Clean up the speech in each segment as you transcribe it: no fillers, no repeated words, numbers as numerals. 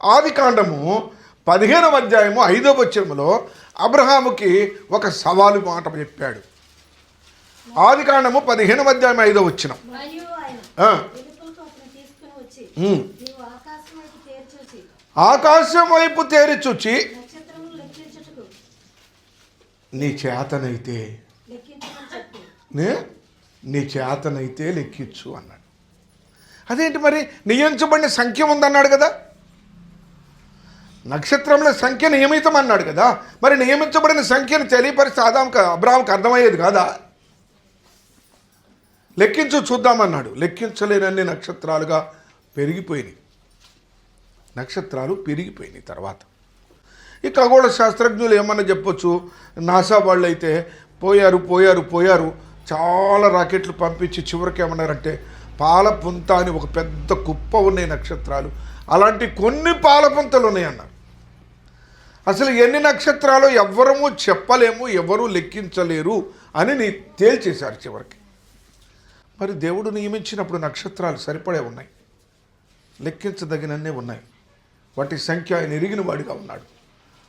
ఆదికాండము 15వ అధ్యాయము 5వ వచనములో అబ్రహాముకి ఒక సవాలు మాట చెప్పాడు. ఆదికాండము 15వ అధ్యాయం 5వ వచనం. ఆకాశం వైపు తేరి చూచి నీ చేతనైతే లెక్కించు అన్నాడు. అదేంటి మరి, నియమించబడిన సంఖ్య ఉందన్నాడు కదా, నక్షత్రంలో సంఖ్య నియమితం అన్నాడు కదా, మరి నియమించబడిన సంఖ్యను తెలియపరిస్తే అబ్రహాంకి అర్థమయ్యేది కాదా? లెక్కించు చూద్దామన్నాడు. లెక్కించలేనన్ని నక్షత్రాలుగా నక్షత్రాలు పెరిగిపోయినాయి. తర్వాత ఈ ఖగోళ శాస్త్రజ్ఞులు ఏమన్నా చెప్పొచ్చు, నాసా వాళ్ళు అయితే పోయారు చాలా రాకెట్లు పంపించి చివరికి ఏమన్నారంటే పాలపుంత అని ఒక పెద్ద కుప్ప ఉన్నాయి నక్షత్రాలు, అలాంటి కొన్ని పాలపుంతలు ఉన్నాయన్నారు. అసలు ఎన్ని నక్షత్రాలు ఎవ్వరము చెప్పలేము, ఎవరూ లెక్కించలేరు అని తేల్చేశారు చివరికి. మరి దేవుడు నియమించినప్పుడు నక్షత్రాలు సరిపడే ఉన్నాయి, లెక్కించదగినన్నే ఉన్నాయి. వాటి సంఖ్య ఆయన ఎరిగిన వాడిగా ఉన్నాడు,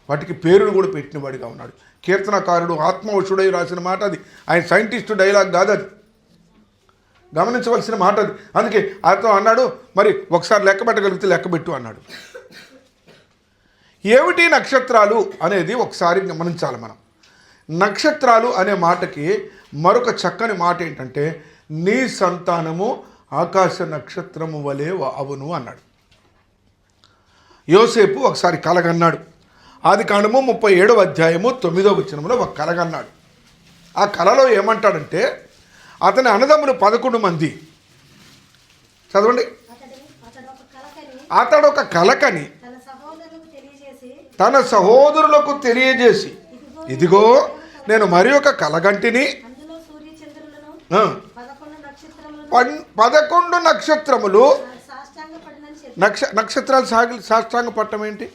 వాటికి పేరును కూడా పెట్టిన వాడిగా ఉన్నాడు. కీర్తనకారుడు ఆత్మవశుడై రాసిన మాట అది, ఆయన సైంటిస్టు డైలాగ్ కాదు, అది గమనించవలసిన మాట అది. అందుకే ఆయనతో అన్నాడు, మరి ఒకసారి లెక్క పెట్టగలిగితే లెక్కబెట్టు అన్నాడు. ఏమిటి నక్షత్రాలు అనేది ఒకసారి గమనించాలి మనం. నక్షత్రాలు అనే మాటకి మరొక చక్కని మాట ఏంటంటే, నీ సంతానము ఆకాశ నక్షత్రము వలె అవును అన్నాడు. యోసేపు ఒకసారి కలగన్నాడు. ఆదికాండము 37వ అధ్యాయము 9వ వచనంలో ఒక కలగన్నాడు. ఆ కలలో ఏమంటాడంటే, అతని అన్నదమ్ములు 11 మంది. చదవండి. అతడు ఒక కలకని తన సహోదరులకు తెలియజేసి, ఇదిగో నేను మరి ఒక కలగంటిని, 11 నక్షత్రములు. నక్షత్రాలు సాష్టాంగ పట్టం ఏంటి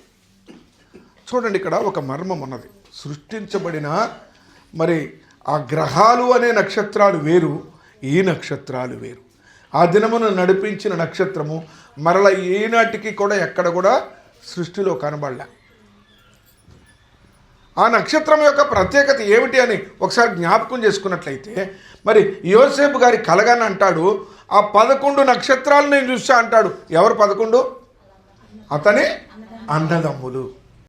చూడండి. ఇక్కడ ఒక మర్మం ఉన్నది. సృష్టించబడిన మరి ఆ గ్రహాలు అనే నక్షత్రాలు వేరు, ఈ నక్షత్రాలు వేరు. ఆ దినమును నడిపించిన నక్షత్రము మరల ఈనాటికి కూడా ఎక్కడ కూడా సృష్టిలో కనబడలే. ఆ నక్షత్రం యొక్క ప్రత్యేకత ఏమిటి అని ఒకసారి జ్ఞాపకం చేసుకున్నట్లయితే, మరి యోసేపు గారి కలగాని అంటాడు, ఆ 11 నక్షత్రాలు నేను చూసా అంటాడు. ఎవరు 11? అతని అన్నదమ్ములు.